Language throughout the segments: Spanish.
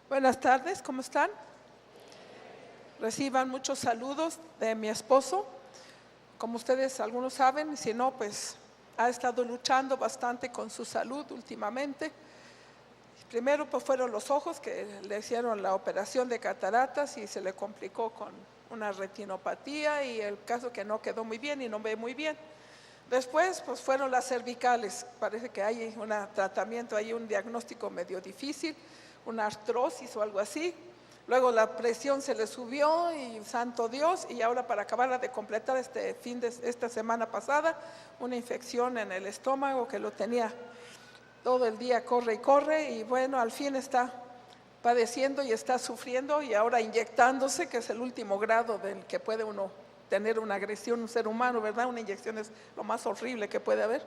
Buenas tardes, ¿cómo están? Reciban muchos saludos de mi esposo. Como ustedes algunos saben, si no, pues ha estado luchando bastante con su salud últimamente. Primero pues fueron los ojos, que le hicieron la operación de cataratas y se le complicó con una retinopatía, y el caso que no quedó muy bien y no ve muy bien. Después pues fueron las cervicales. Parece que hay un tratamiento, hay un diagnóstico medio difícil, una artrosis o algo así. Luego la presión se le subió y santo Dios, y ahora para acabarla de completar esta semana pasada, una infección en el estómago que lo tenía todo el día, corre y corre, y bueno, al fin está padeciendo y está sufriendo, y ahora inyectándose, que es el último grado del que puede uno tener una agresión, un ser humano, ¿verdad? Una inyección es lo más horrible que puede haber.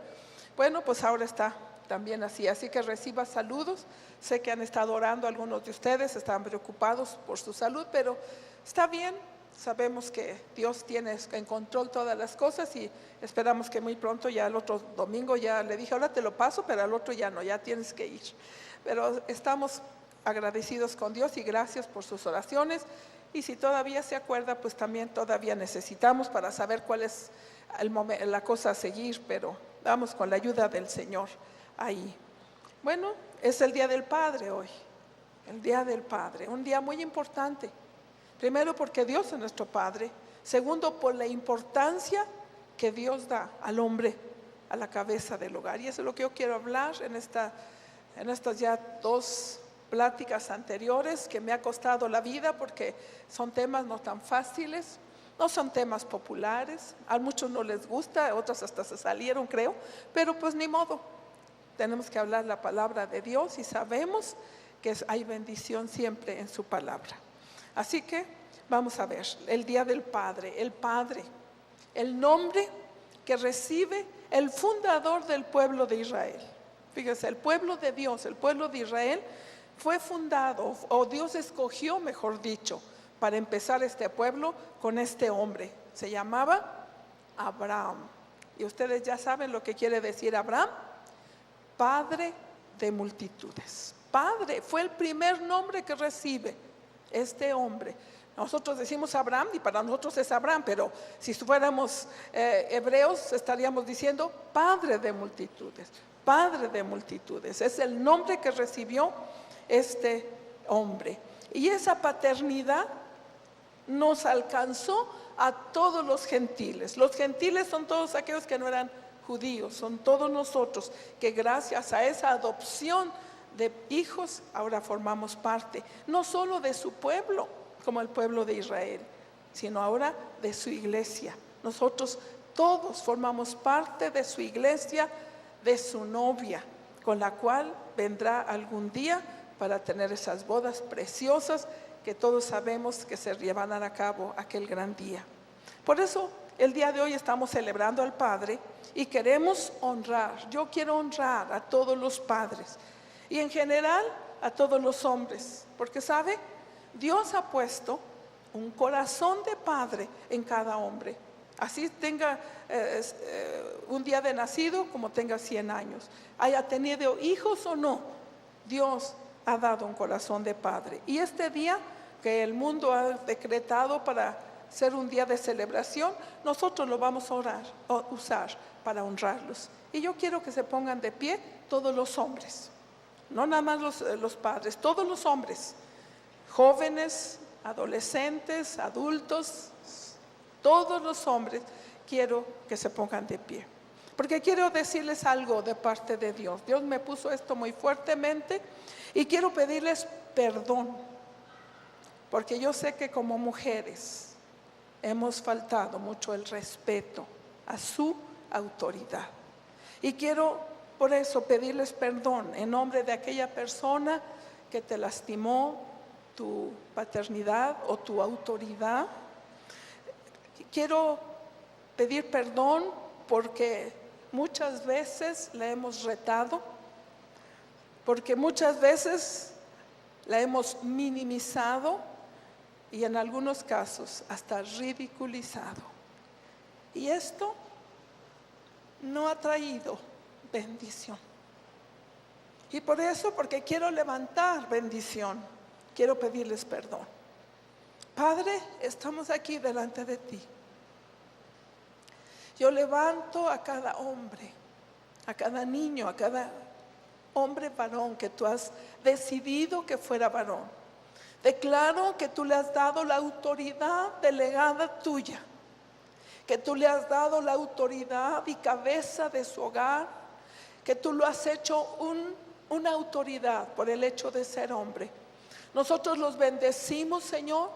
Bueno, pues ahora está también así que reciba saludos. Sé que han estado orando algunos de ustedes, estaban preocupados por su salud, pero está bien. Sabemos que Dios tiene en control todas las cosas, y esperamos que muy pronto, ya el otro domingo ya le dije, ahora te lo paso, pero al otro ya no, ya tienes que ir. Pero estamos agradecidos con Dios y gracias por sus oraciones. Y si todavía se acuerda, pues también todavía necesitamos para saber cuál es la cosa a seguir, pero vamos con la ayuda del Señor ahí. Bueno, es el Día del Padre hoy, el Día del Padre, un día muy importante. Primero porque Dios es nuestro Padre. Segundo, por la importancia que Dios da al hombre, a la cabeza del hogar. Y eso es lo que yo quiero hablar en estas ya 2 pláticas anteriores, que me ha costado la vida porque son temas no tan fáciles, no son temas populares, a muchos no les gusta, a otros hasta se salieron, creo, pero pues ni modo, tenemos que hablar la palabra de Dios y sabemos que hay bendición siempre en su palabra. Así que vamos a ver, el Día del Padre, el nombre que recibe el fundador del pueblo de Israel. Fíjense, el pueblo de Dios, el pueblo de Israel fue fundado, o Dios escogió, mejor dicho, para empezar este pueblo con este hombre. Se llamaba Abraham. Y ustedes ya saben lo que quiere decir Abraham: padre de multitudes. Padre, fue el primer nombre que recibe este hombre. Nosotros decimos Abraham y para nosotros es Abraham, pero si fuéramos hebreos estaríamos diciendo padre de multitudes. Padre de multitudes, es el nombre que recibió este hombre. Y esa paternidad nos alcanzó a todos los gentiles. Los gentiles son todos aquellos que no eran judíos, son todos nosotros que gracias a esa adopción de hijos ahora formamos parte, no solo de su pueblo como el pueblo de Israel, sino ahora de su iglesia. Nosotros todos formamos parte de su iglesia, de su novia, con la cual vendrá algún día para tener esas bodas preciosas que todos sabemos que se llevarán a cabo aquel gran día. Por eso el día de hoy estamos celebrando al Padre y queremos honrar. Yo quiero honrar a todos los padres y en general a todos los hombres, porque ¿sabe? Dios ha puesto un corazón de padre en cada hombre. Así tenga un día de nacido como tenga 100 años, haya tenido hijos o no, Dios ha dado un corazón de padre. Y este día que el mundo ha decretado para ser un día de celebración, nosotros lo vamos a usar para honrarlos. Y yo quiero que se pongan de pie todos los hombres, no nada más los padres, todos los hombres, jóvenes, adolescentes, adultos, todos los hombres, quiero que se pongan de pie. Porque quiero decirles algo de parte de Dios. Dios me puso esto muy fuertemente y quiero pedirles perdón. Porque yo sé que como mujeres hemos faltado mucho el respeto a su autoridad. Y quiero por eso pedirles perdón en nombre de aquella persona que te lastimó tu paternidad o tu autoridad. Quiero pedir perdón porque muchas veces la hemos retado, porque muchas veces la hemos minimizado y en algunos casos hasta ridiculizado. Y esto no ha traído bendición. Y por eso, porque quiero levantar bendición, quiero pedirles perdón. Padre, estamos aquí delante de ti. Yo levanto a cada hombre, a cada niño, a cada hombre varón que tú has decidido que fuera varón. Declaro que tú le has dado la autoridad delegada tuya, que tú le has dado la autoridad y cabeza de su hogar, que tú lo has hecho una autoridad por el hecho de ser hombre. Nosotros los bendecimos, Señor,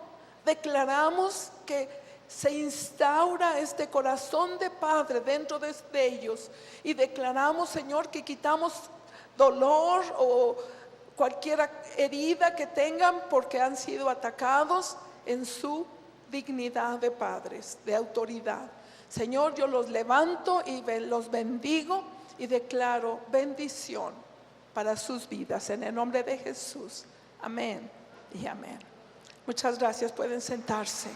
declaramos que se instaura este corazón de padre dentro de ellos y declaramos, Señor, que quitamos dolor o cualquier herida que tengan porque han sido atacados en su dignidad de padres, de autoridad. Señor, yo los levanto y los bendigo y declaro bendición para sus vidas en el nombre de Jesús. Amén y amén. Muchas gracias, pueden sentarse.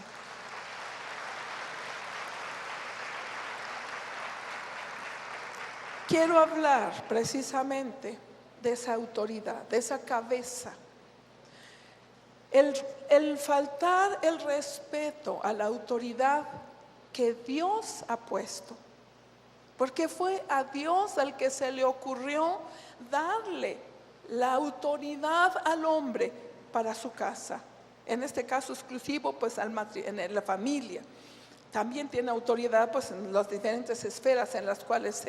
Quiero hablar precisamente de esa autoridad, de esa cabeza. El faltar el respeto a la autoridad que Dios ha puesto, porque fue a Dios al que se le ocurrió darle la autoridad al hombre para su casa, en este caso exclusivo pues en la familia. También tiene autoridad pues en las diferentes esferas en las cuales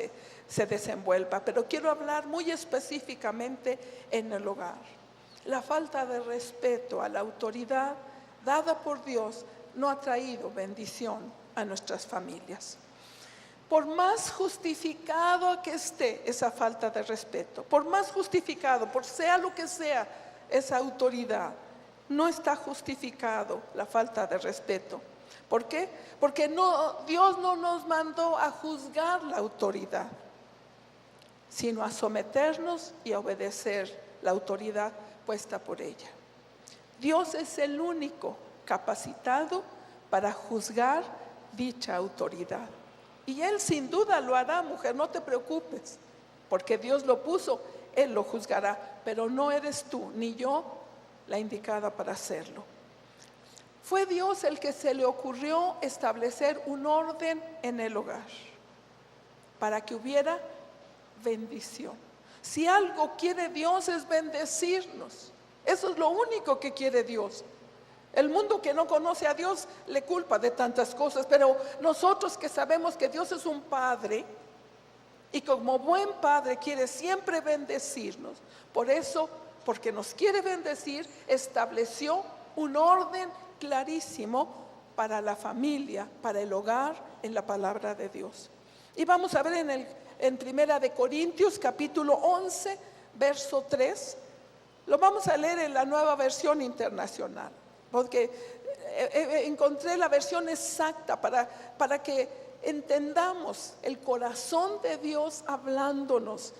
se desenvuelva, pero quiero hablar muy específicamente en el hogar. La falta de respeto a la autoridad dada por Dios no ha traído bendición a nuestras familias. Por más justificado que esté esa falta de respeto, por más justificado, por sea lo que sea esa autoridad, no está justificado la falta de respeto. ¿Por qué? Porque Dios no nos mandó a juzgar la autoridad, sino a someternos y a obedecer la autoridad puesta por ella. Dios es el único capacitado para juzgar dicha autoridad. Y Él sin duda lo hará, mujer, no te preocupes, porque Dios lo puso, Él lo juzgará, pero no eres tú ni yo la indicada para hacerlo. Fue Dios el que se le ocurrió establecer un orden en el hogar para que hubiera bendición. Si algo quiere Dios es bendecirnos. Eso es lo único que quiere Dios. El mundo que no conoce a Dios le culpa de tantas cosas, pero nosotros que sabemos que Dios es un Padre y como buen Padre quiere siempre bendecirnos, por eso, porque nos quiere bendecir, estableció un orden clarísimo para la familia, para el hogar, en la palabra de Dios. Y vamos a ver en Primera de Corintios capítulo 11 verso 3. Lo vamos a leer en la Nueva Versión Internacional, porque encontré la versión exacta para que entendamos el corazón de Dios hablándonos,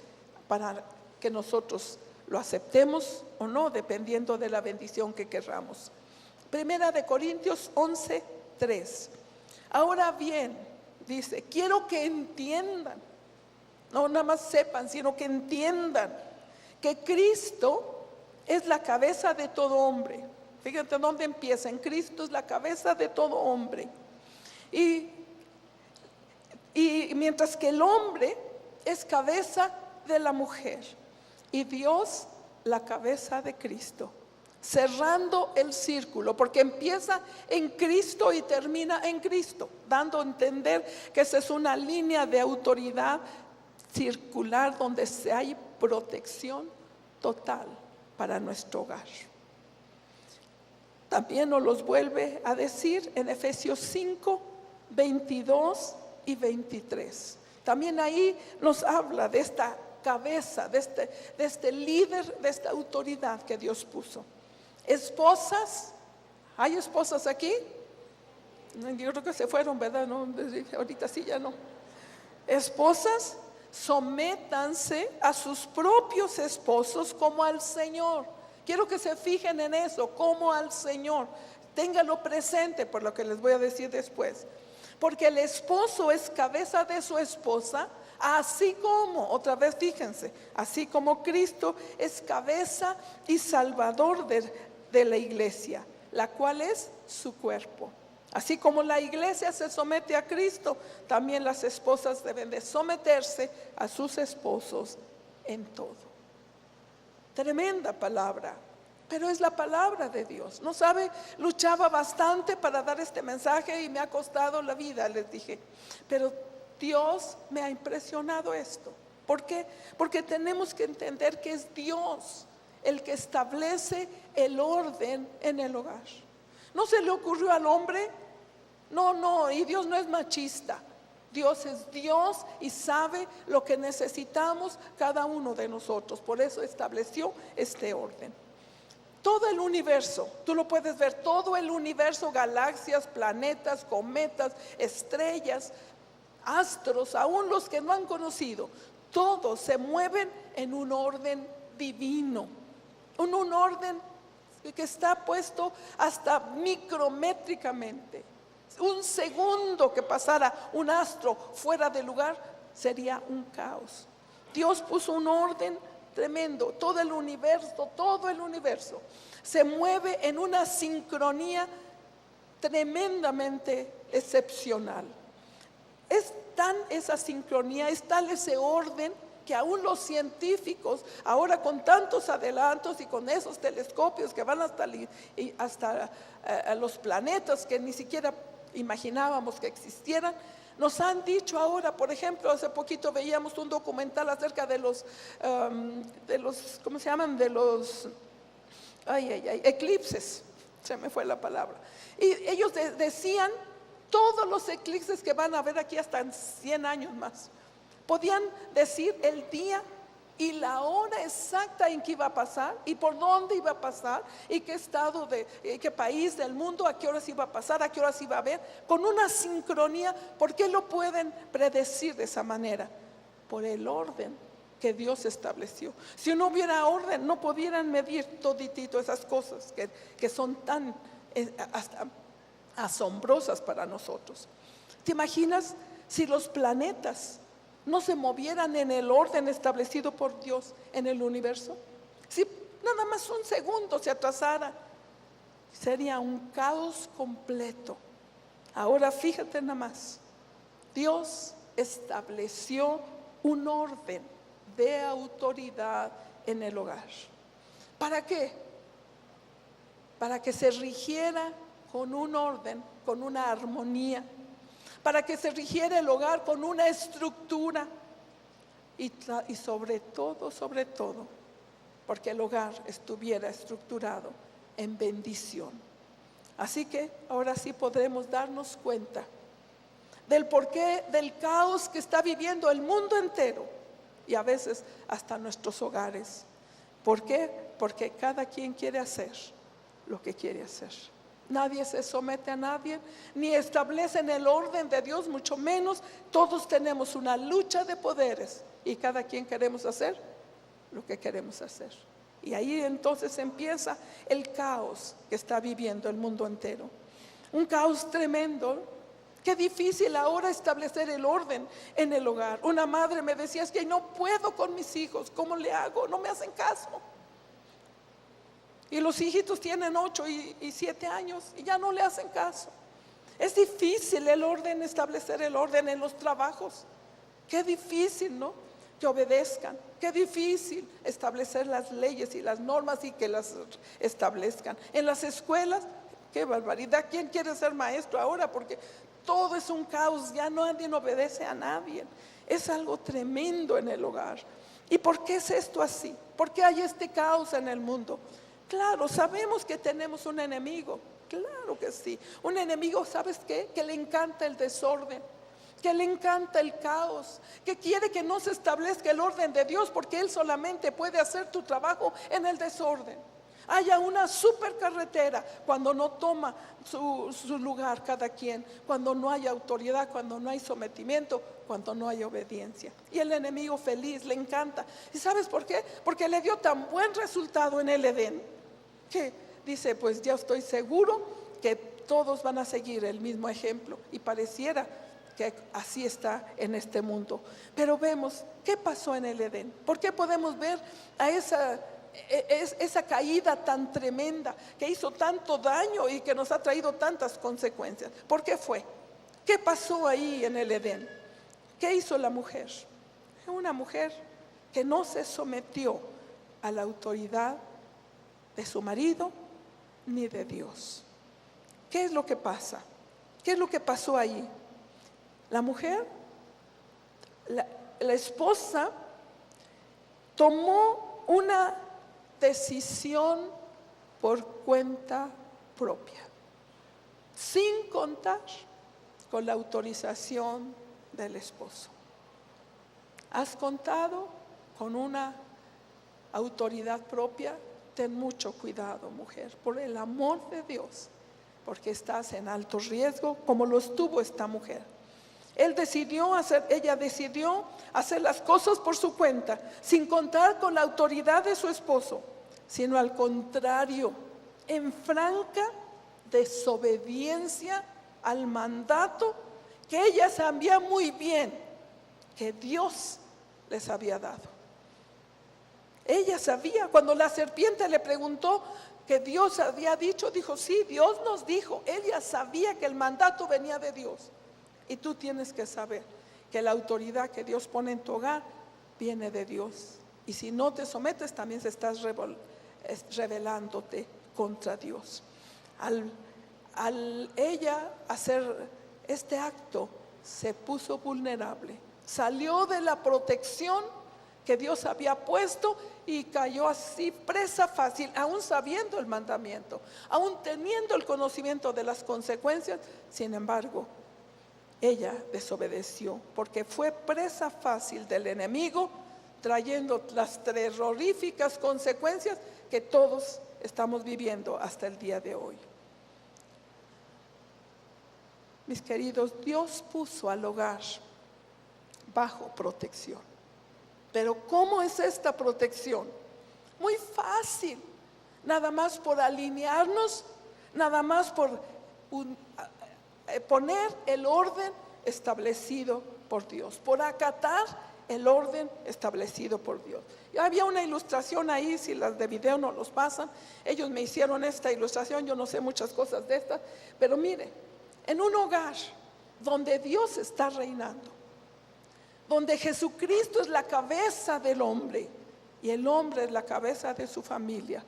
para que nosotros lo aceptemos o no, dependiendo de la bendición que querramos. Primera de Corintios 11, 3. Ahora bien, dice, quiero que entiendan, no nada más sepan, sino que entiendan que Cristo es la cabeza de todo hombre. Fíjate dónde empieza, en Cristo es la cabeza de todo hombre. Y mientras que el hombre es cabeza de la mujer y Dios la cabeza de Cristo. Cerrando el círculo, porque empieza en Cristo y termina en Cristo, dando a entender que esa es una línea de autoridad circular donde hay protección total para nuestro hogar. También nos los vuelve a decir en Efesios 5, 22 y 23. También ahí nos habla de esta cabeza, de este líder, de esta autoridad que Dios puso. Esposas, ¿hay esposas aquí? Yo creo que se fueron, ¿verdad? No, ahorita sí ya no. Esposas, sométanse a sus propios esposos como al Señor. Quiero que se fijen en eso, como al Señor. Ténganlo presente por lo que les voy a decir después. Porque el esposo es cabeza de su esposa, así como, otra vez fíjense, así como Cristo es cabeza y salvador de la iglesia, la cual es su cuerpo. Así como la iglesia se somete a Cristo, también las esposas deben de someterse a sus esposos en todo. Tremenda palabra, pero es la palabra de Dios. No sabe, luchaba bastante para dar este mensaje y me ha costado la vida, les dije. Pero Dios me ha impresionado esto. ¿Por qué? Porque tenemos que entender que es Dios el que establece el orden en el hogar. ¿No se le ocurrió al hombre? No, y Dios no es machista. Dios es Dios y sabe lo que necesitamos cada uno de nosotros. Por eso estableció este orden. Todo el universo, tú lo puedes ver, todo el universo, galaxias, planetas, cometas, estrellas, astros, aún los que no han conocido, todos se mueven en un orden divino, en un orden que está puesto hasta micrométricamente. Un segundo que pasara un astro fuera de lugar sería un caos. Dios puso un orden tremendo. Todo el universo se mueve en una sincronía tremendamente excepcional. Es tan esa sincronía, es tal ese orden que aún los científicos, ahora con tantos adelantos y con esos telescopios que van hasta los planetas que ni siquiera imaginábamos que existieran, nos han dicho ahora, por ejemplo, hace poquito veíamos un documental acerca de los ¿cómo se llaman? De los eclipses, se me fue la palabra. Y ellos decían todos los eclipses que van a haber aquí hasta en 100 años más. Podían decir el día y la hora exacta en que iba a pasar y por dónde iba a pasar y qué estado qué país del mundo, a qué horas iba a pasar, a qué horas iba a haber, con una sincronía. ¿Por qué lo pueden predecir de esa manera? Por el orden que Dios estableció. Si no hubiera orden, no pudieran medir toditito esas cosas que son tan hasta asombrosas para nosotros. ¿Te imaginas si los planetas no se movieran en el orden establecido por Dios en el universo? Si nada más un segundo se atrasara, sería un caos completo. Ahora fíjate nada más, Dios estableció un orden de autoridad en el hogar. ¿Para qué? Para que se rigiera con un orden, con una armonía, para que se rigiera el hogar con una estructura y sobre todo, porque el hogar estuviera estructurado en bendición. Así que ahora sí podremos darnos cuenta del porqué del caos que está viviendo el mundo entero y a veces hasta nuestros hogares. ¿Por qué? Porque cada quien quiere hacer lo que quiere hacer. Nadie se somete a nadie, ni establecen el orden de Dios, mucho menos. Todos tenemos una lucha de poderes y cada quien queremos hacer lo que queremos hacer. Y ahí entonces empieza el caos que está viviendo el mundo entero. Un caos tremendo. Qué difícil ahora establecer el orden en el hogar. Una madre me decía, es que no puedo con mis hijos, ¿cómo le hago? No me hacen caso. Y los hijitos tienen 8 y 7 años y ya no le hacen caso. Es difícil el orden, establecer el orden en los trabajos. Qué difícil, ¿no? Que obedezcan. Qué difícil establecer las leyes y las normas y que las establezcan. En las escuelas, qué barbaridad. ¿Quién quiere ser maestro ahora? Porque todo es un caos, ya nadie obedece a nadie. Es algo tremendo en el hogar. ¿Y por qué es esto así? ¿Por qué hay este caos en el mundo? Claro, sabemos que tenemos un enemigo, claro que sí. Un enemigo, ¿sabes qué? Que le encanta el desorden, que le encanta el caos, que quiere que no se establezca el orden de Dios porque Él solamente puede hacer tu trabajo en el desorden. haya una supercarretera cuando no toma su lugar cada quien, cuando no hay autoridad, cuando no hay sometimiento, cuando no hay obediencia. Y el enemigo feliz, le encanta. ¿Y sabes por qué? Porque le dio tan buen resultado en el Edén, que dice, pues ya estoy seguro que todos van a seguir el mismo ejemplo. Y pareciera que así está en este mundo. Pero vemos, ¿qué pasó en el Edén? ¿Por qué podemos ver a esa caída tan tremenda que hizo tanto daño y que nos ha traído tantas consecuencias? ¿Por qué fue? ¿Qué pasó ahí en el Edén? ¿Qué hizo la mujer? Una mujer que no se sometió a la autoridad de su marido ni de Dios. ¿Qué es lo que pasa? ¿Qué es lo que pasó ahí? La mujer, la esposa, tomó una decisión por cuenta propia, sin contar con la autorización del esposo. ¿Has contado con una autoridad propia? Ten mucho cuidado, mujer, por el amor de Dios, porque estás en alto riesgo, como lo estuvo esta mujer. Ella decidió hacer las cosas por su cuenta, sin contar con la autoridad de su esposo, sino al contrario, en franca desobediencia al mandato que ella sabía muy bien que Dios les había dado. Ella sabía, cuando la serpiente le preguntó que Dios había dicho, dijo, sí, Dios nos dijo. Ella sabía que el mandato venía de Dios. Y tú tienes que saber que la autoridad que Dios pone en tu hogar viene de Dios. Y si no te sometes, también estás rebelándote contra Dios. Al ella hacer este acto, se puso vulnerable. Salió de la protección que Dios había puesto y cayó así presa fácil, aún sabiendo el mandamiento, aún teniendo el conocimiento de las consecuencias. Sin embargo, ella desobedeció, porque fue presa fácil del enemigo, trayendo las terroríficas consecuencias que todos estamos viviendo hasta el día de hoy. Mis queridos, Dios puso al hogar bajo protección. Pero ¿cómo es esta protección? Muy fácil, nada más por alinearnos, nada más por poner el orden establecido por Dios, por acatar el orden establecido por Dios. Y había una ilustración ahí, si las de video no los pasan, ellos me hicieron esta ilustración, yo no sé muchas cosas de estas, pero mire, en un hogar donde Dios está reinando, donde Jesucristo es la cabeza del hombre y el hombre es la cabeza de su familia,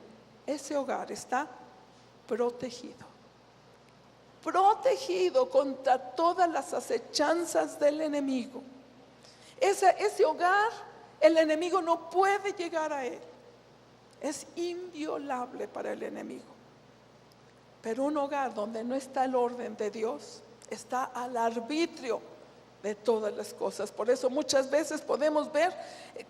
ese hogar está protegido contra todas las acechanzas del enemigo. Ese hogar, el enemigo no puede llegar a él, es inviolable para el enemigo. Pero un hogar donde no está el orden de Dios está al arbitrio de todas las cosas. Por eso muchas veces podemos ver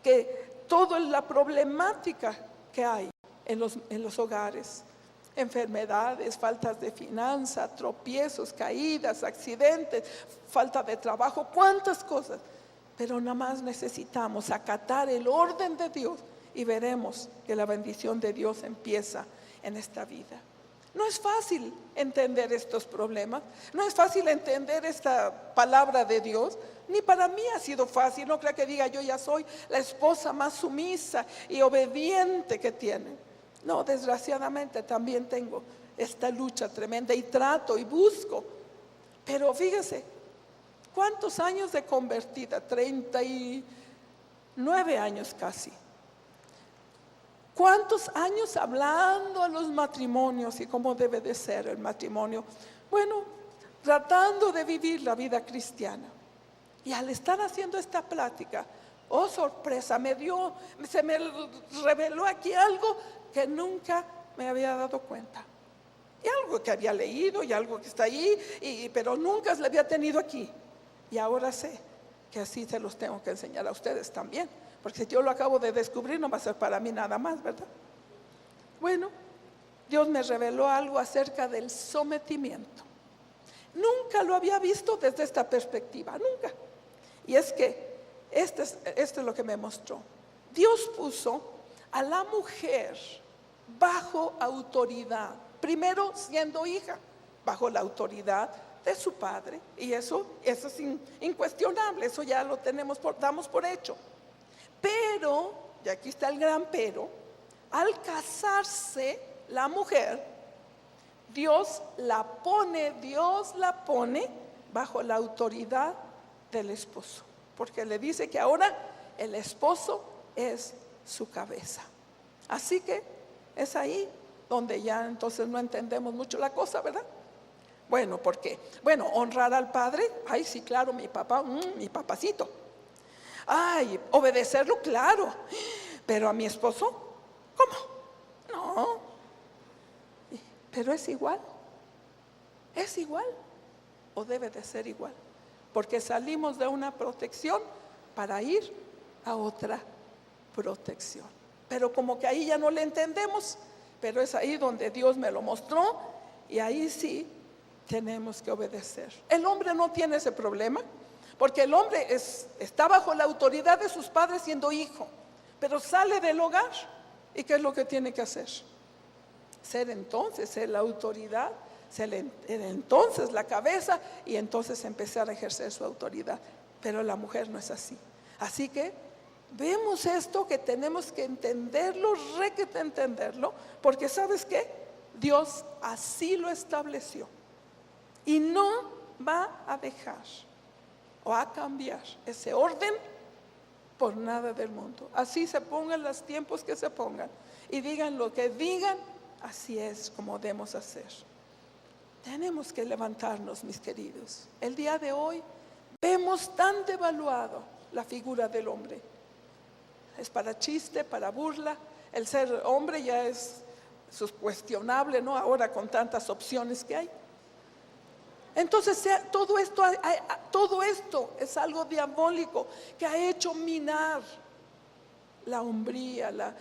que toda la problemática que hay en los hogares, enfermedades, faltas de finanza, tropiezos, caídas, accidentes, falta de trabajo, cuántas cosas. Pero nada más necesitamos acatar el orden de Dios y veremos que la bendición de Dios empieza en esta vida. No es fácil entender estos problemas, no es fácil entender esta palabra de Dios, ni para mí ha sido fácil. No crea que diga yo ya soy la esposa más sumisa y obediente que tienen. No, desgraciadamente también tengo esta lucha tremenda y trato y busco. Pero fíjese, ¿cuántos años de convertida? 39 años casi. ¿Cuántos años hablando a los matrimonios y cómo debe de ser el matrimonio? Bueno, tratando de vivir la vida cristiana. Y al estar haciendo esta plática, oh sorpresa, se me reveló aquí algo que nunca me había dado cuenta. Y algo que había leído y algo que está ahí, pero nunca le había tenido aquí. Y ahora sé que así se los tengo que enseñar a ustedes también. Porque si yo lo acabo de descubrir, no va a ser para mí nada más, ¿verdad? Bueno, Dios me reveló algo acerca del sometimiento. Nunca lo había visto desde esta perspectiva, nunca. Y es que esto es lo que me mostró. Dios puso a la mujer bajo autoridad, primero siendo hija, bajo la autoridad de su padre, y eso es incuestionable, eso ya lo damos por hecho. Pero, y aquí está el gran pero, al casarse la mujer, Dios la pone bajo la autoridad del esposo, porque le dice que ahora el esposo es su cabeza. Así que es ahí donde ya entonces no entendemos mucho la cosa, ¿verdad? Bueno, ¿por qué? Bueno, honrar al padre, ay sí, claro, mi papá, mi papacito. Ay, obedecerlo, claro, pero a mi esposo, ¿cómo? No, pero es igual, o debe de ser igual, porque salimos de una protección para ir a otra protección. Pero como que ahí ya no le entendemos, pero es ahí donde Dios me lo mostró, y ahí sí tenemos que obedecer. El hombre no tiene ese problema, porque el hombre está bajo la autoridad de sus padres siendo hijo, pero sale del hogar, ¿y qué es lo que tiene que hacer? Ser la autoridad, ser entonces la cabeza, y entonces empezar a ejercer su autoridad. Pero la mujer no es así. Así que vemos esto, que tenemos que entenderlo, entenderlo, porque ¿sabes qué? Dios así lo estableció y no va a dejar o a cambiar ese orden por nada del mundo. Así se pongan los tiempos que se pongan y digan lo que digan, así es como debemos hacer. Tenemos que levantarnos, mis queridos. El día de hoy vemos tan devaluado la figura del hombre. Es para chiste, para burla. El ser hombre ya es cuestionable, ¿no? Ahora con tantas opciones que hay. Entonces todo esto es algo diabólico que ha hecho minar la hombría, la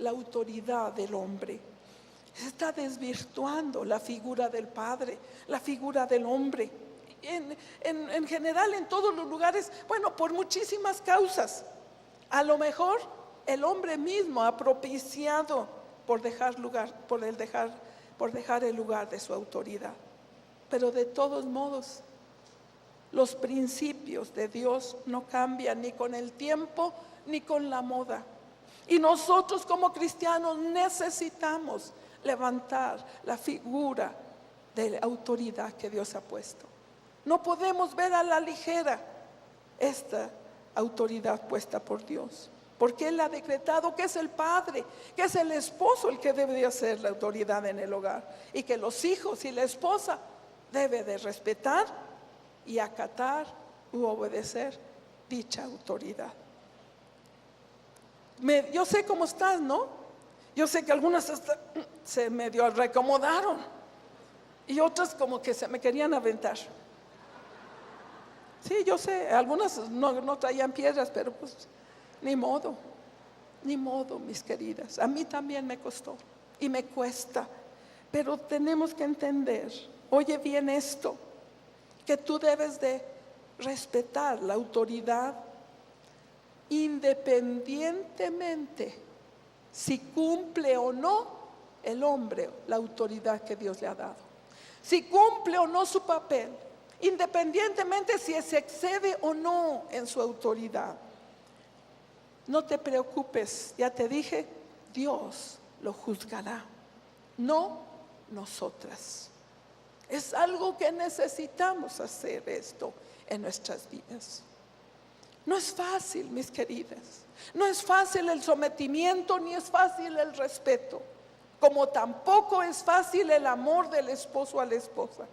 autoridad del hombre. Se está desvirtuando la figura del padre, la figura del hombre. En general, en todos los lugares, bueno, por muchísimas causas. A lo mejor el hombre mismo ha propiciado por dejar el lugar de su autoridad. Pero de todos modos, los principios de Dios no cambian ni con el tiempo ni con la moda. Y nosotros como cristianos necesitamos levantar la figura de la autoridad que Dios ha puesto. No podemos ver a la ligera esta autoridad puesta por Dios, porque Él ha decretado que es el padre, que es el esposo el que debe de hacer la autoridad en el hogar, y que los hijos y la esposa debe de respetar y acatar u obedecer dicha autoridad. Yo sé cómo estás, ¿no? Yo sé que algunas hasta se medio reacomodaron y otras como que se me querían aventar. Sí, yo sé, algunas no traían piedras, pero pues ni modo, mis queridas. A mí también me costó y me cuesta, pero tenemos que entender, oye bien esto, que tú debes de respetar la autoridad independientemente si cumple o no el hombre la autoridad que Dios le ha dado, si cumple o no su papel, independientemente si se excede o no en su autoridad. No te preocupes, ya te dije, Dios lo juzgará, no nosotras. Es algo que necesitamos hacer esto en nuestras vidas. No es fácil, mis queridas. No es fácil el sometimiento, ni es fácil el respeto, como tampoco es fácil el amor del esposo a la esposa.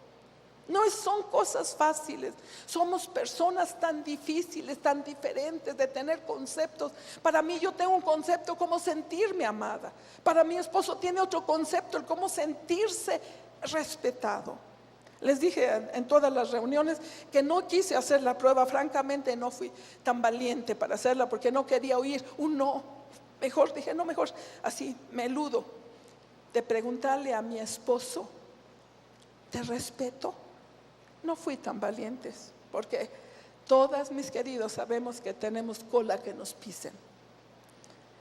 No son cosas fáciles. Somos personas tan difíciles, tan diferentes de tener conceptos. Para mí, yo tengo un concepto como sentirme amada. Para mi esposo tiene otro concepto, el cómo sentirse respetado. Les dije en todas las reuniones que no quise hacer la prueba. Francamente no fui tan valiente para hacerla, porque no quería oír un no. Mejor dije, no, mejor así me eludo. de preguntarle a mi esposo, ¿te respeto? No fui tan valientes, porque todas, mis queridos, sabemos que tenemos cola que nos pisen.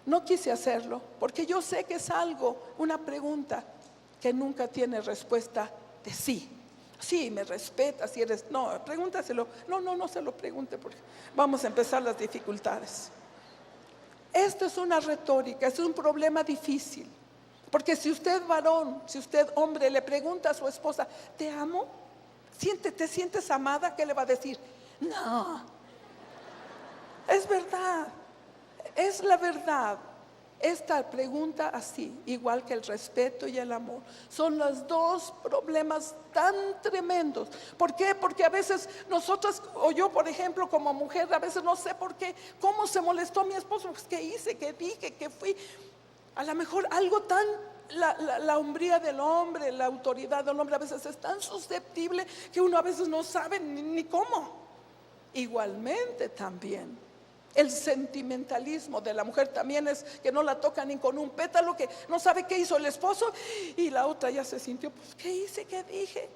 No quise hacerlo, porque yo sé que es algo, una pregunta que nunca tiene respuesta de sí. Sí, me respetas, si eres, no, pregúntaselo. No se lo pregunte, porque vamos a empezar las dificultades. Esto es una retórica, es un problema difícil, porque si usted varón, si usted hombre le pregunta a su esposa, ¿te amo? ¿Te sientes amada? ¿Qué le va a decir? No, es verdad, es la verdad. Esta pregunta así, igual que el respeto y el amor, son los dos problemas tan tremendos. ¿Por qué? Porque a veces nosotros, o yo por ejemplo como mujer, a veces no sé por qué, cómo se molestó mi esposo, pues qué hice, qué dije, qué fui. A lo mejor algo tan, la hombría del hombre, la autoridad del hombre a veces es tan susceptible que uno a veces no sabe ni cómo. Igualmente también el sentimentalismo de la mujer también es que no la toca ni con un pétalo, que no sabe qué hizo el esposo y la otra ya se sintió, pues qué hice, qué dije.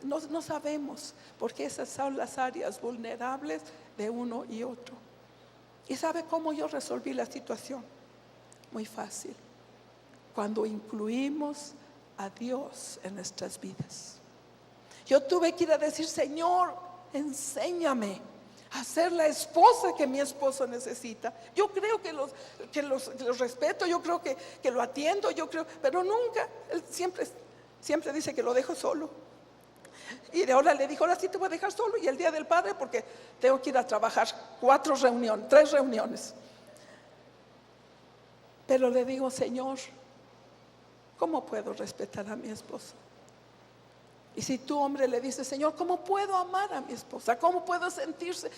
No sabemos, porque esas son las áreas vulnerables de uno y otro. ¿Y sabe cómo yo resolví la situación? Muy fácil. Cuando incluimos a Dios en nuestras vidas. Yo tuve que ir a decir, Señor, enséñame a ser la esposa que mi esposo necesita. Yo creo que los respeto, yo creo que lo atiendo, yo creo, pero nunca, él siempre dice que lo dejo solo. Y de ahora le dijo, ahora sí te voy a dejar solo, y el día del padre, porque tengo que ir a trabajar 3 reuniones. Pero le digo, Señor, ¿cómo puedo respetar a mi esposo? Y si tú, hombre, le dices, Señor, ¿cómo puedo amar a mi esposa? ¿Cómo puedo sentirse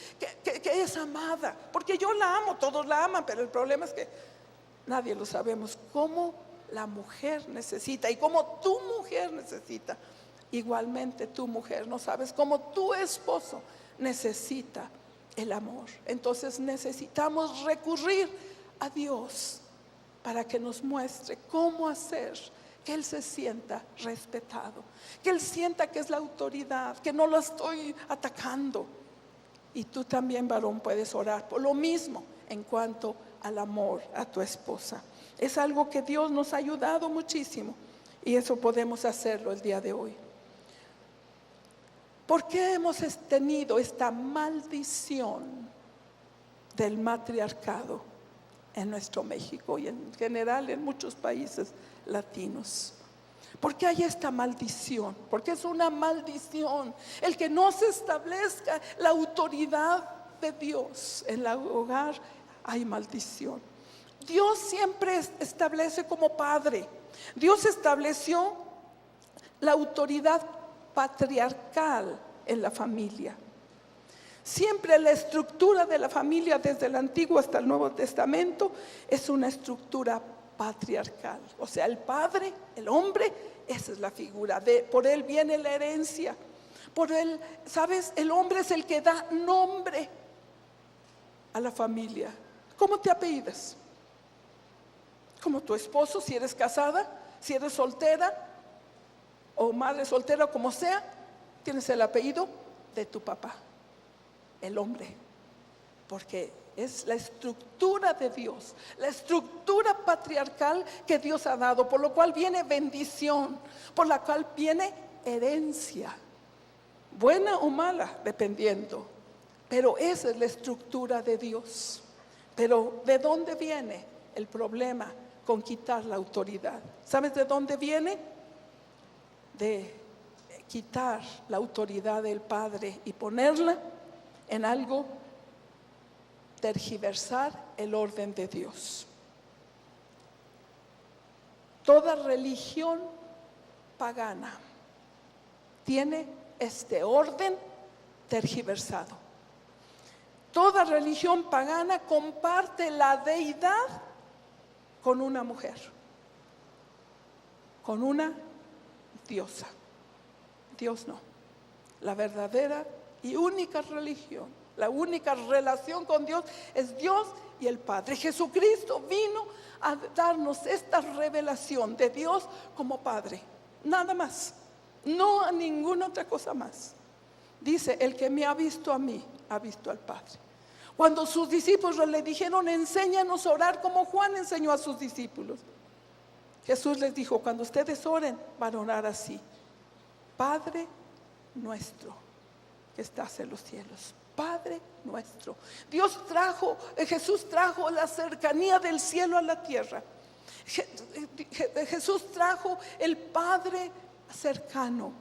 que es amada? Porque yo la amo, todos la aman, pero el problema es que nadie lo sabemos. Cómo la mujer necesita y cómo tu mujer necesita. Igualmente tu mujer, no sabes cómo tu esposo necesita el amor. Entonces necesitamos recurrir a Dios para que nos muestre cómo hacer que Él se sienta respetado, que Él sienta que es la autoridad, que no lo estoy atacando. Y tú también, varón, puedes orar por lo mismo en cuanto al amor a tu esposa. Es algo que Dios nos ha ayudado muchísimo y eso podemos hacerlo el día de hoy. ¿Por qué hemos tenido esta maldición del matriarcado en nuestro México y en general en muchos países latinos? ¿Por qué hay esta maldición? Porque es una maldición el que no se establezca la autoridad de Dios en el hogar. Hay maldición. Dios siempre establece como padre. Dios estableció la autoridad patriarcal en la familia. Siempre la estructura de la familia desde el Antiguo hasta el Nuevo Testamento es una estructura patriarcal. O sea, el padre, el hombre, esa es la figura. Por él viene la herencia. Por él, ¿sabes? El hombre es el que da nombre a la familia. ¿Cómo te apellidas? Como tu esposo, si eres casada, si eres soltera o madre soltera, como sea, tienes el apellido de tu papá, el hombre, porque es la estructura de Dios, la estructura patriarcal que Dios ha dado, por lo cual viene bendición, por la cual viene herencia, buena o mala, dependiendo, pero esa es la estructura de Dios. Pero ¿de dónde viene el problema con quitar la autoridad? ¿Sabes de dónde viene? De quitar la autoridad del Padre y ponerla en algo, tergiversar el orden de Dios. Toda religión pagana tiene este orden tergiversado. Toda religión pagana comparte la deidad con una mujer, con una diosa. Dios no. La verdadera y única religión La única relación con Dios es Dios y el Padre. Jesucristo vino a darnos esta revelación de Dios como Padre. Nada más. No a ninguna otra cosa más. Dice, el que me ha visto a mí, ha visto al Padre. Cuando sus discípulos le dijeron, enséñanos a orar como Juan enseñó a sus discípulos, Jesús les dijo, cuando ustedes oren, van a orar así: Padre nuestro que estás en los cielos. Padre nuestro. Jesús trajo la cercanía del cielo a la tierra. Jesús trajo el Padre cercano.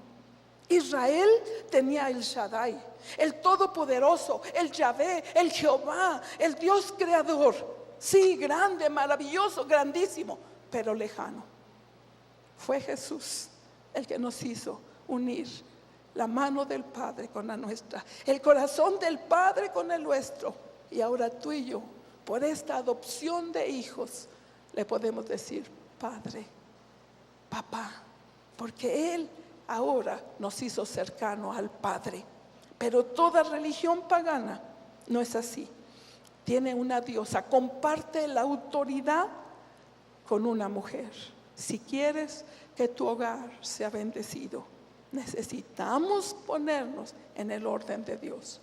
Israel tenía el Shaddai, el Todopoderoso, el Yahvé, el Jehová, el Dios creador. Sí, grande, maravilloso, grandísimo, pero lejano. Fue Jesús el que nos hizo unir la mano del Padre con la nuestra, el corazón del Padre con el nuestro. Y ahora tú y yo, por esta adopción de hijos, le podemos decir Padre, Papá, porque Él ahora nos hizo cercano al Padre. Pero toda religión pagana no es así. Tiene una diosa, comparte la autoridad con una mujer. Si quieres que tu hogar sea bendecido, necesitamos ponernos en el orden de Dios.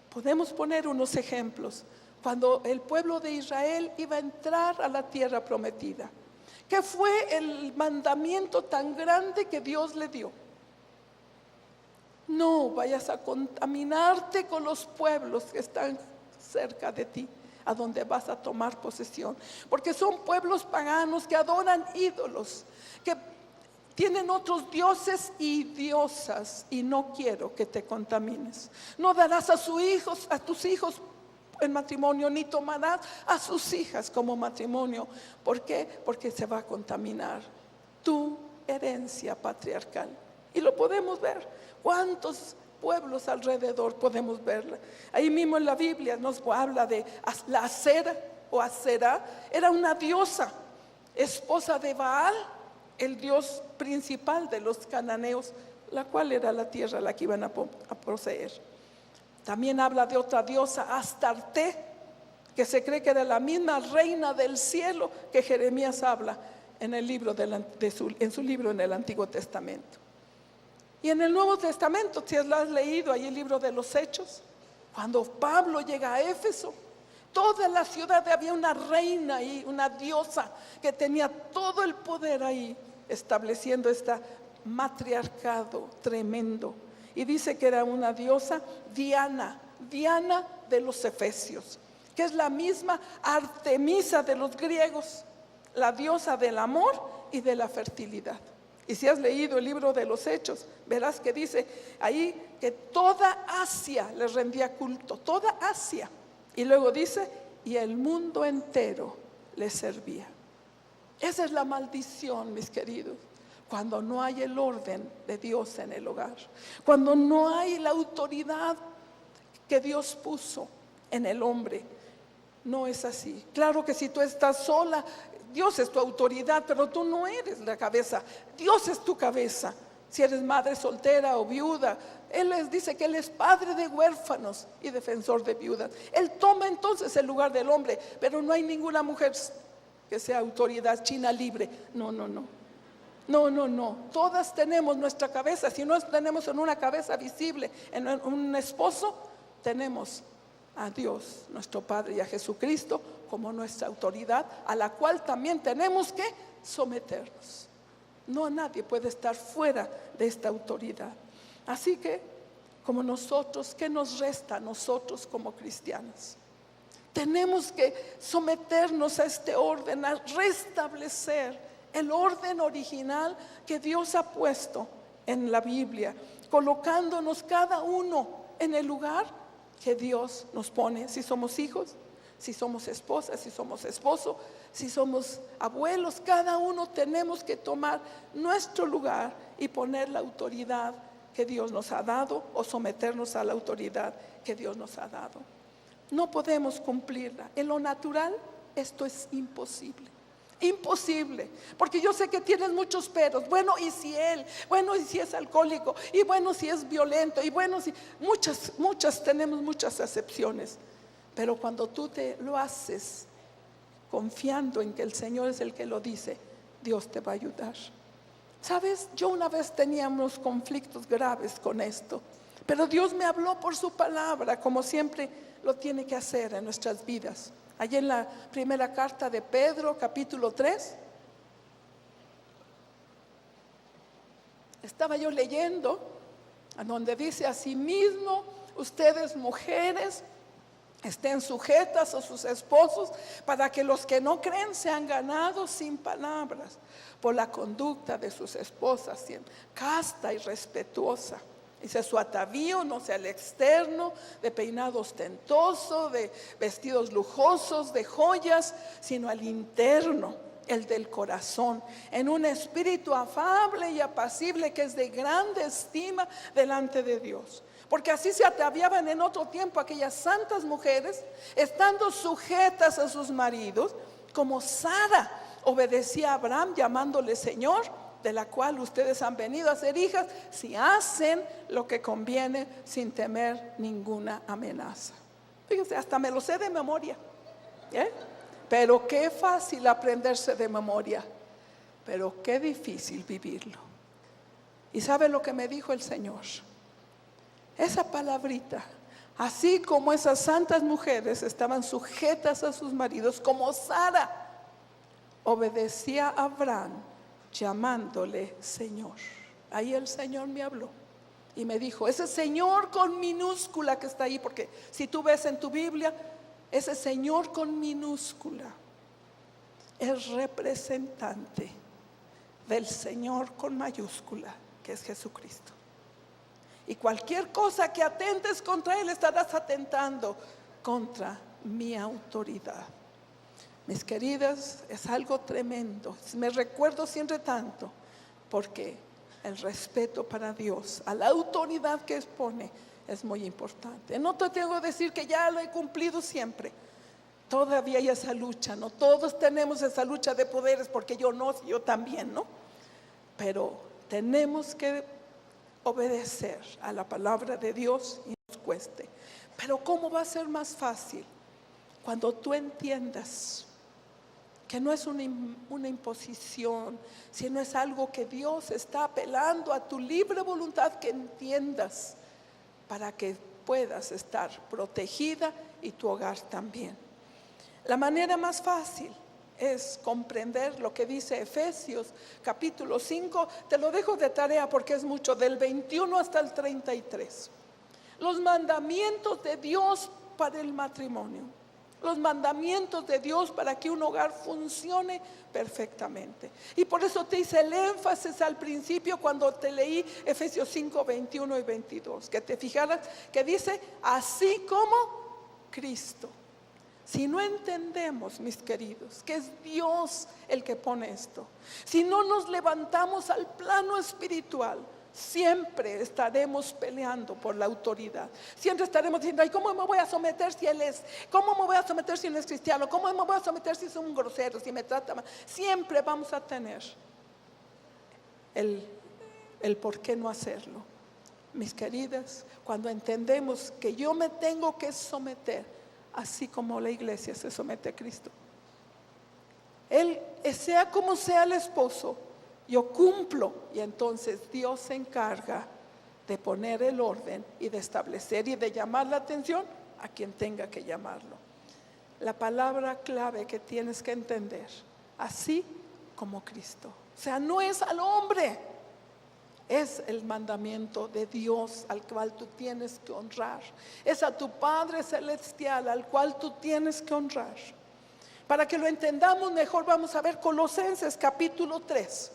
Podemos poner unos ejemplos. Cuando el pueblo de Israel iba a entrar a la tierra prometida, ¿qué fue el mandamiento tan grande que Dios le dio? No vayas a contaminarte con los pueblos que están cerca de ti, a donde vas a tomar posesión, porque son pueblos paganos que adoran ídolos, que tienen otros dioses y diosas, y no quiero que te contamines. No darás a tus hijos en matrimonio, ni tomarás a sus hijas como matrimonio. ¿Por qué? Porque se va a contaminar tu herencia patriarcal. Y lo podemos ver. ¿Cuántos pueblos alrededor podemos verla? Ahí mismo en la Biblia nos habla de la Acera o Aserá. Era una diosa, esposa de Baal, el dios principal de los cananeos, la cual era la tierra la que iban a poseer. También habla de otra diosa, Astarte, que se cree que era la misma reina del cielo que Jeremías habla en el libro en su libro en el Antiguo Testamento. Y en el Nuevo Testamento, si lo has leído ahí el libro de los Hechos, cuando Pablo llega a Éfeso, toda la ciudad había una reina ahí, una diosa que tenía todo el poder ahí, estableciendo este matriarcado tremendo. Y dice que era una diosa Diana de los Efesios, que es la misma Artemisa de los griegos, la diosa del amor y de la fertilidad. Y si has leído el libro de los Hechos, verás que dice ahí que toda Asia le rendía culto, toda Asia. Y luego dice, y el mundo entero le servía. Esa es la maldición, mis queridos, cuando no hay el orden de Dios en el hogar, cuando no hay la autoridad que Dios puso en el hombre. No es así. Claro que si tú estás sola, Dios es tu autoridad, pero tú no eres la cabeza. Dios es tu cabeza. Si eres madre soltera o viuda, Él les dice que Él es padre de huérfanos y defensor de viudas. Él toma entonces el lugar del hombre, pero no hay ninguna mujer que sea autoridad china libre. No. Todas tenemos nuestra cabeza. Si no tenemos en una cabeza visible, en un esposo, tenemos a Dios, nuestro Padre, y a Jesucristo como nuestra autoridad, a la cual también tenemos que someternos. No, nadie puede estar fuera de esta autoridad. Así que, como nosotros, ¿qué nos resta a nosotros como cristianos? Tenemos que someternos a este orden, a restablecer el orden original que Dios ha puesto en la Biblia, colocándonos cada uno en el lugar que Dios nos pone. Si somos hijos, si somos esposas, si somos esposo, si somos abuelos, cada uno tenemos que tomar nuestro lugar y poner la autoridad que Dios nos ha dado, o someternos a la autoridad que Dios nos ha dado. No podemos cumplirla. En lo natural esto es imposible. Imposible, porque yo sé que tienes muchos peros. Bueno, y si él, bueno, y si es alcohólico, y bueno, si es violento, y bueno, si tenemos muchas excepciones. Pero cuando tú te lo haces confiando en que el Señor es el que lo dice, Dios te va a ayudar. Sabes, yo una vez tenía unos conflictos graves con esto, pero Dios me habló por su palabra, como siempre lo tiene que hacer en nuestras vidas. Allí en la primera carta de Pedro, capítulo 3, estaba yo leyendo, a donde dice: asimismo, ustedes mujeres estén sujetas a sus esposos, para que los que no creen sean ganados sin palabras por la conducta de sus esposas, casta y respetuosa. Dice: su atavío no sea el externo, de peinado ostentoso, de vestidos lujosos, de joyas, sino al interno, el del corazón, en un espíritu afable y apacible, que es de grande estima delante de Dios. Porque así se ataviaban en otro tiempo aquellas santas mujeres, estando sujetas a sus maridos, como Sara obedecía a Abraham, llamándole Señor, de la cual ustedes han venido a ser hijas, si hacen lo que conviene sin temer ninguna amenaza. Fíjense, hasta me lo sé de memoria, pero qué fácil aprenderse de memoria, pero qué difícil vivirlo. ¿Y sabe lo que me dijo el Señor? Esa palabrita, así como esas santas mujeres estaban sujetas a sus maridos, como Sara obedecía a Abraham, llamándole Señor. Ahí el Señor me habló y me dijo: ese Señor con minúscula que está ahí, porque si tú ves en tu Biblia, ese Señor con minúscula es representante del Señor con mayúscula, que es Jesucristo. Y cualquier cosa que atentes contra Él, estarás atentando contra mi autoridad. Mis queridas, es algo tremendo. Me recuerdo siempre tanto, porque el respeto para Dios, a la autoridad que expone, es muy importante. No te tengo que decir que ya lo he cumplido siempre. Todavía hay esa lucha, ¿no? Todos tenemos esa lucha de poderes, porque yo también, ¿no? Pero tenemos que obedecer a la palabra de Dios y nos cueste. Pero ¿cómo va a ser más fácil? Cuando tú entiendas que no es una imposición, sino es algo que Dios está apelando a tu libre voluntad, que entiendas, para que puedas estar protegida y tu hogar también. La manera más fácil es comprender lo que dice Efesios capítulo 5. Te lo dejo de tarea porque es mucho, del 21 hasta el 33. Los mandamientos de Dios para el matrimonio, los mandamientos de Dios para que un hogar funcione perfectamente. Y por eso te hice el énfasis al principio cuando te leí Efesios 5, 21 y 22, que te fijaras que dice: así como Cristo. Si no entendemos, mis queridos, que es Dios el que pone esto, si no nos levantamos al plano espiritual, siempre estaremos peleando por la autoridad. Siempre estaremos diciendo: ay, ¿cómo me voy a someter si Él es? ¿Cómo me voy a someter si no es cristiano? ¿Cómo me voy a someter si es un grosero, si me trata mal? Siempre vamos a tener el por qué no hacerlo. Mis queridas, cuando entendemos que yo me tengo que someter, así como la iglesia se somete a Cristo, Él, sea como sea el esposo, yo cumplo, y entonces Dios se encarga de poner el orden y de establecer y de llamar la atención a quien tenga que llamarlo. La palabra clave que tienes que entender: así como Cristo. O sea, no es al hombre, es el mandamiento de Dios al cual tú tienes que honrar. Es a tu Padre Celestial al cual tú tienes que honrar. Para que lo entendamos mejor, vamos a ver Colosenses capítulo 3,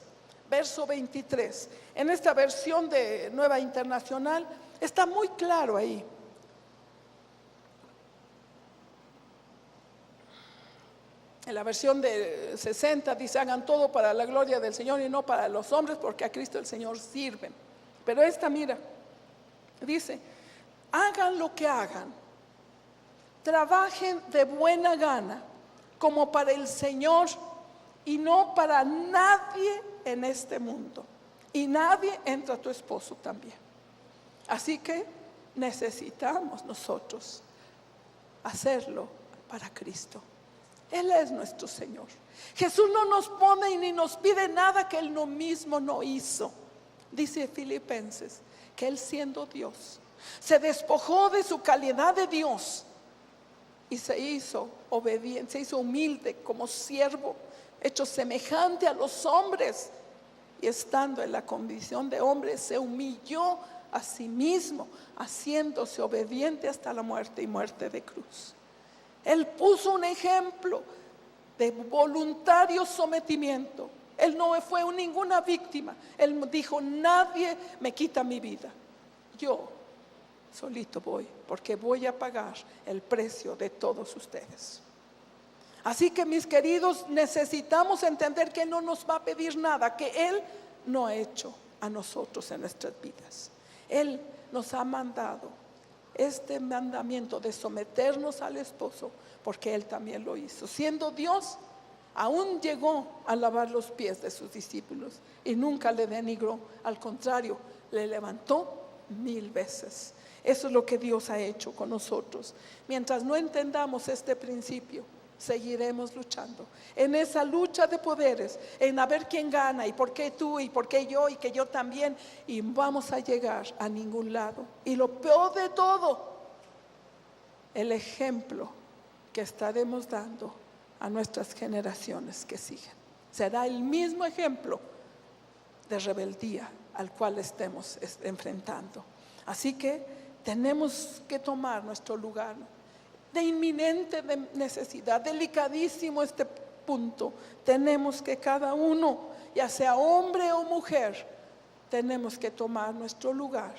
verso 23. En esta versión de Nueva Internacional está muy claro ahí. En la versión de 60 dice: hagan todo para la gloria del Señor y no para los hombres, porque a Cristo el Señor sirven. Pero esta, mira, dice: hagan lo que hagan, trabajen de buena gana, como para el Señor y no para nadie en este mundo. Y nadie entra a tu esposo también. Así que necesitamos nosotros hacerlo para Cristo. Él es nuestro Señor. Jesús no nos pone y ni nos pide nada que Él no mismo no hizo. Dice Filipenses que Él, siendo Dios, se despojó de su calidad de Dios y se hizo obediente, se hizo humilde como siervo, hecho semejante a los hombres, y estando en la condición de hombre se humilló a sí mismo, haciéndose obediente hasta la muerte y muerte de cruz. Él puso un ejemplo de voluntario sometimiento. Él no fue ninguna víctima. Él dijo: nadie me quita mi vida, yo solito voy, porque voy a pagar el precio de todos ustedes. Así que, mis queridos, necesitamos entender que Él no nos va a pedir nada que Él no ha hecho a nosotros en nuestras vidas. Él nos ha mandado este mandamiento de someternos al esposo, porque Él también lo hizo. Siendo Dios, aún llegó a lavar los pies de sus discípulos y nunca le denigró. Al contrario, le levantó 1000 veces. Eso es lo que Dios ha hecho con nosotros. Mientras no entendamos este principio, seguiremos luchando en esa lucha de poderes, en a ver quién gana, y por qué tú, y por qué yo, y que yo también, y vamos a llegar a ningún lado. Y lo peor de todo, el ejemplo que estaremos dando a nuestras generaciones que siguen será el mismo ejemplo de rebeldía al cual estemos enfrentando. Así que tenemos que tomar nuestro lugar de inminente necesidad. Delicadísimo este punto. Tenemos que cada uno, ya sea hombre o mujer, tenemos que tomar nuestro lugar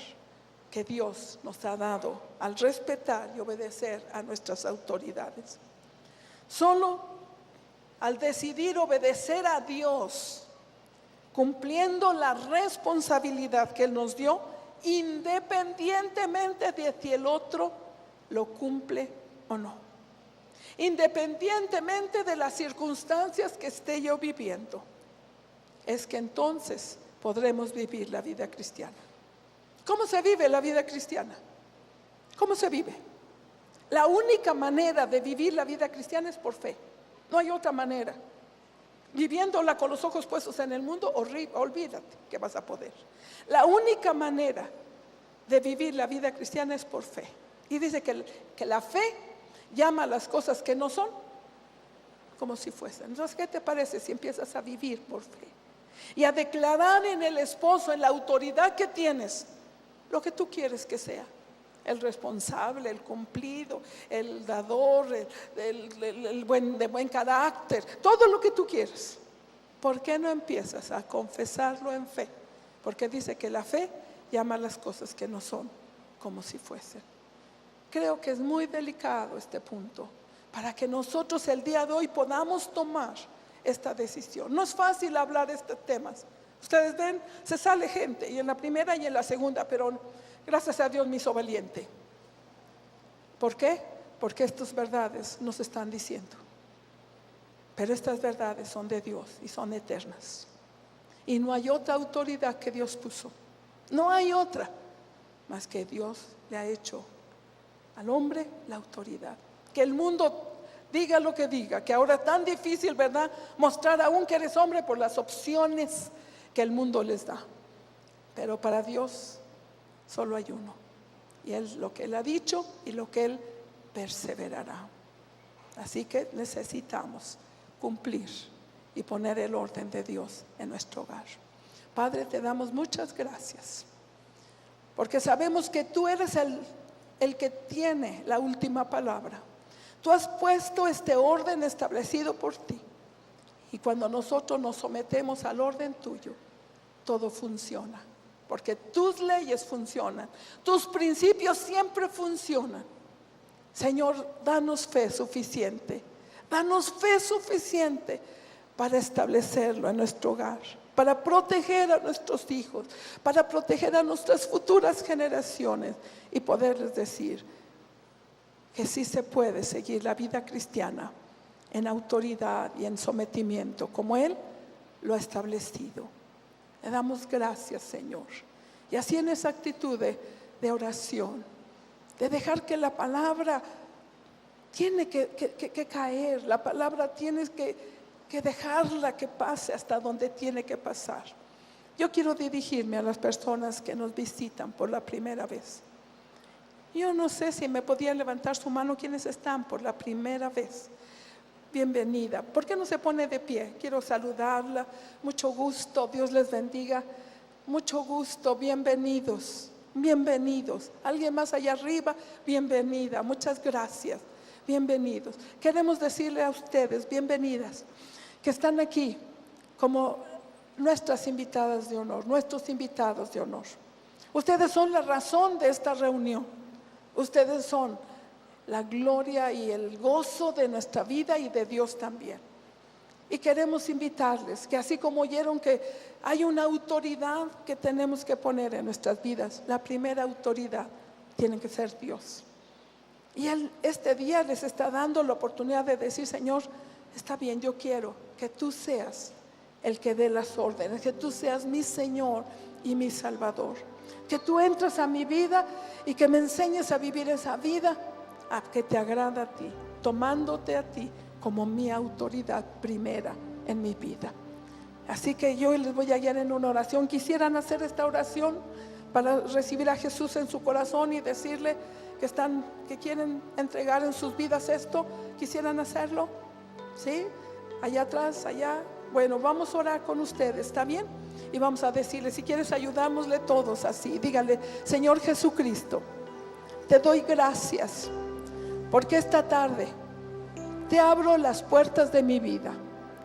que Dios nos ha dado al respetar y obedecer a nuestras autoridades. Solo al decidir obedecer a Dios, cumpliendo la responsabilidad que Él nos dio, independientemente de si el otro lo cumple o no, independientemente de las circunstancias que esté yo viviendo, es que entonces podremos vivir la vida cristiana. ¿Cómo se vive la vida cristiana? ¿Cómo se vive? La única manera de vivir la vida cristiana es por fe. No hay otra manera. Viviéndola con los ojos puestos en el mundo, olvídate que vas a poder. La única manera de vivir la vida cristiana es por fe. Y dice que la fe llama a las cosas que no son como si fuesen. Entonces, ¿qué te parece si empiezas a vivir por fe y a declarar en el esposo, en la autoridad que tienes, lo que tú quieres que sea? El responsable, el cumplido, el dador, el de buen carácter, todo lo que tú quieres. ¿Por qué no empiezas a confesarlo en fe? Porque dice que la fe llama a las cosas que no son como si fuesen. Creo que es muy delicado este punto para que nosotros el día de hoy podamos tomar esta decisión. No es fácil hablar de estos temas. Ustedes ven, se sale gente, y en la primera y en la segunda, pero gracias a Dios me hizo valiente. ¿Por qué? Porque estas verdades nos están diciendo. Pero estas verdades son de Dios y son eternas. Y no hay otra autoridad que Dios puso. No hay otra más que Dios le ha hecho al hombre la autoridad. Que el mundo diga lo que diga, que ahora es tan difícil, ¿verdad?, mostrar aún que eres hombre por las opciones que el mundo les da. Pero para Dios solo hay uno, y Él, lo que Él ha dicho y lo que Él perseverará. Así que necesitamos cumplir y poner el orden de Dios en nuestro hogar. Padre, te damos muchas gracias, porque sabemos que tú eres el que tiene la última palabra. Tú has puesto este orden establecido por ti, y cuando nosotros nos sometemos al orden tuyo, todo funciona, porque tus leyes funcionan, tus principios siempre funcionan. Señor, danos fe suficiente para establecerlo en nuestro hogar, para proteger a nuestros hijos, para proteger a nuestras futuras generaciones, y poderles decir que sí se puede seguir la vida cristiana en autoridad y en sometimiento, como Él lo ha establecido. Le damos gracias, Señor. Y así en esa actitud de oración, de dejar que la palabra tiene que caer, la palabra tienes que dejarla que pase hasta donde tiene que pasar. Yo quiero dirigirme a las personas que nos visitan por la primera vez. Yo no sé si me podían levantar su mano quienes están por la primera vez. Bienvenida. ¿Por qué no se pone de pie? Quiero saludarla. Mucho gusto, Dios les bendiga. Mucho gusto, bienvenidos, bienvenidos. Alguien más allá arriba, bienvenida, muchas gracias, bienvenidos. Queremos decirle a ustedes, bienvenidas, que están aquí como nuestras invitadas de honor, nuestros invitados de honor. Ustedes son la razón de esta reunión. Ustedes son la gloria y el gozo de nuestra vida y de Dios también. Y queremos invitarles que así como oyeron que hay una autoridad que tenemos que poner en nuestras vidas, la primera autoridad tiene que ser Dios. Y Él este día les está dando la oportunidad de decir: Señor, está bien, yo quiero que tú seas el que dé las órdenes, que tú seas mi Señor y mi Salvador, que tú entres a mi vida y que me enseñes a vivir esa vida a que te agrada a ti, tomándote a ti como mi autoridad primera en mi vida. Así que yo les voy a guiar en una oración. ¿Quisieran hacer esta oración para recibir a Jesús en su corazón y decirle que quieren entregar en sus vidas esto? ¿Quisieran hacerlo? ¿Sí? Allá atrás, allá. Bueno, vamos a orar con ustedes, ¿está bien? Y vamos a decirle, si quieres ayudámosle todos así. Díganle: Señor Jesucristo, te doy gracias porque esta tarde te abro las puertas de mi vida.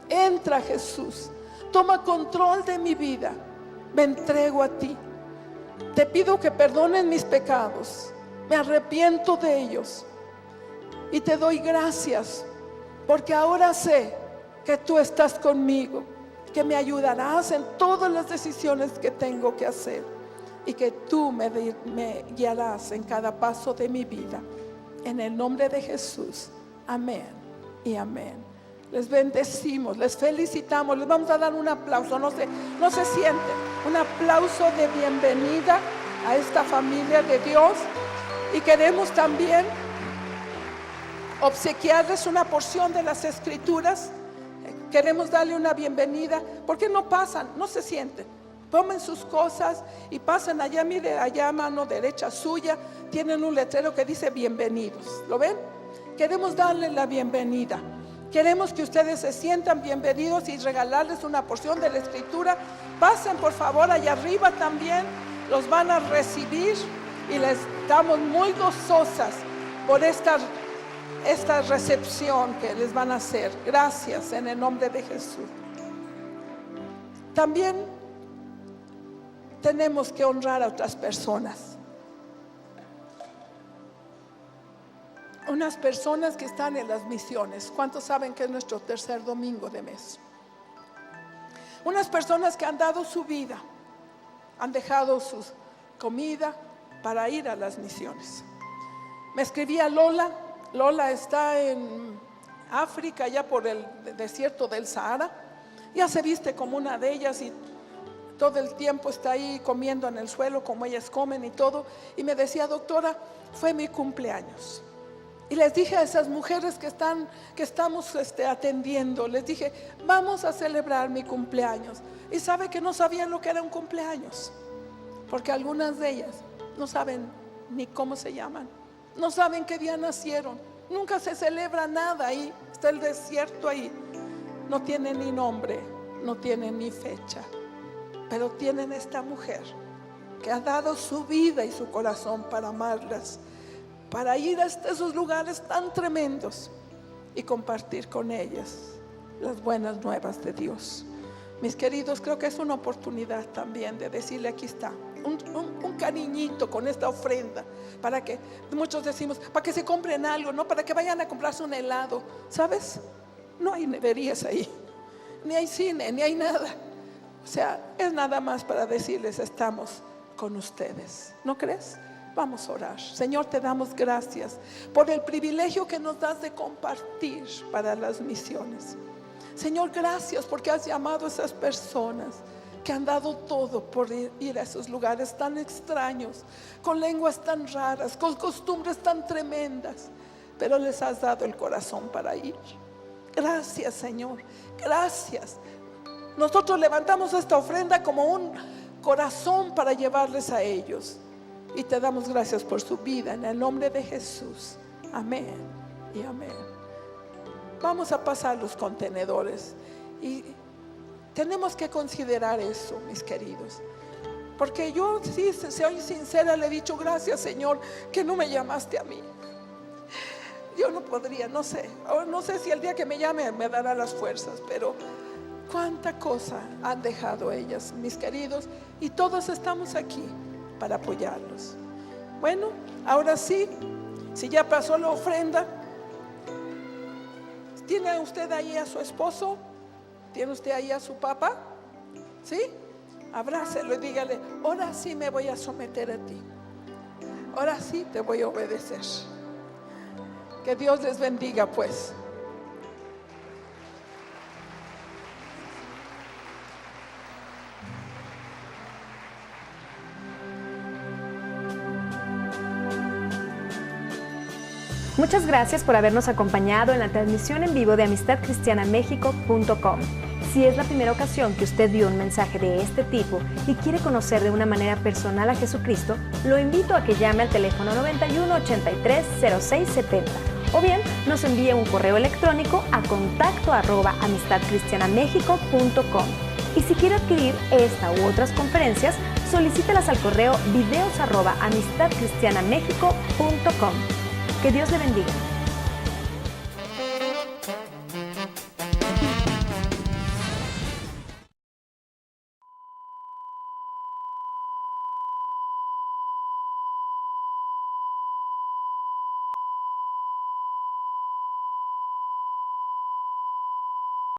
Entra, Jesús, toma control de mi vida. Me entrego a ti. Te pido que perdones mis pecados. Me arrepiento de ellos. Y te doy gracias porque ahora sé que tú estás conmigo, que me ayudarás en todas las decisiones que tengo que hacer y que tú me guiarás en cada paso de mi vida. En el nombre de Jesús. Amén y amén. Les bendecimos, les felicitamos, les vamos a dar un aplauso, no se sienten, un aplauso de bienvenida a esta familia de Dios. Y queremos también obsequiarles una porción de las Escrituras. Queremos darle una bienvenida. ¿Por qué no pasan? No se sienten. Tomen sus cosas y pasen allá. Mire, allá a mano derecha suya tienen un letrero que dice bienvenidos. ¿Lo ven? Queremos darle la bienvenida. Queremos que ustedes se sientan bienvenidos y regalarles una porción de la Escritura. Pasen por favor allá arriba también. Los van a recibir y les estamos muy gozosas por esta recepción que les van a hacer. Gracias en el nombre de Jesús. También tenemos que honrar a otras personas. Unas personas que están en las misiones. ¿Cuántos saben que es nuestro tercer domingo de mes? Unas personas que han dado su vida, han dejado su comida para ir a las misiones. Me escribía Lola. Lola está en África, allá por el desierto del Sahara. Ya se viste como una de ellas y todo el tiempo está ahí comiendo en el suelo como ellas comen y todo. Y me decía: doctora, fue mi cumpleaños. Y les dije a esas mujeres que estamos atendiendo, les dije: vamos a celebrar mi cumpleaños. Y sabe que no sabían lo que era un cumpleaños, porque algunas de ellas no saben ni cómo se llaman, no saben qué día nacieron, nunca se celebra nada ahí, está el desierto ahí, no tienen ni nombre, no tienen ni fecha, pero tienen esta mujer que ha dado su vida y su corazón para amarlas, para ir a esos lugares tan tremendos y compartir con ellas las buenas nuevas de Dios. Mis queridos, creo que es una oportunidad también de decirle: aquí está un cariñito con esta ofrenda, para que, muchos decimos, para que se compren algo, no para que vayan a comprarse un helado. ¿Sabes? No hay neverías ahí, ni hay cine, ni hay nada. O sea, es nada más para decirles: estamos con ustedes. ¿No crees? Vamos a orar. Señor, te damos gracias por el privilegio que nos das de compartir para las misiones. Señor, gracias porque has llamado a esas personas que han dado todo por ir a esos lugares tan extraños, con lenguas tan raras, con costumbres tan tremendas, pero les has dado el corazón para ir. Gracias, Señor, gracias. Nosotros levantamos esta ofrenda como un corazón para llevarles a ellos, y te damos gracias por su vida en el nombre de Jesús. Amén y amén. Vamos a pasar los contenedores y tenemos que considerar eso, mis queridos, porque yo, sí, soy sincera, le he dicho gracias, Señor, que no me llamaste a mí. Yo no podría, no sé si el día que me llame me dará las fuerzas, pero cuánta cosa han dejado ellas, mis queridos, y todos estamos aquí para apoyarlos. Bueno, ahora sí, si ya pasó la ofrenda, ¿tiene usted ahí a su esposo? ¿Tiene usted ahí a su papá? ¿Sí? Abrácelo y dígale: ahora sí me voy a someter a ti, ahora sí te voy a obedecer. Que Dios les bendiga, pues. Muchas gracias por habernos acompañado en la transmisión en vivo de amistadcristianamexico.com. Si es la primera ocasión que usted vio un mensaje de este tipo y quiere conocer de una manera personal a Jesucristo, lo invito a que llame al teléfono 91 83 06 70 o bien nos envíe un correo electrónico a contacto@amistadcristianamexico.com. Y si quiere adquirir esta u otras conferencias, solicítelas al correo videos@amistadcristianamexico.com. Que Dios le bendiga.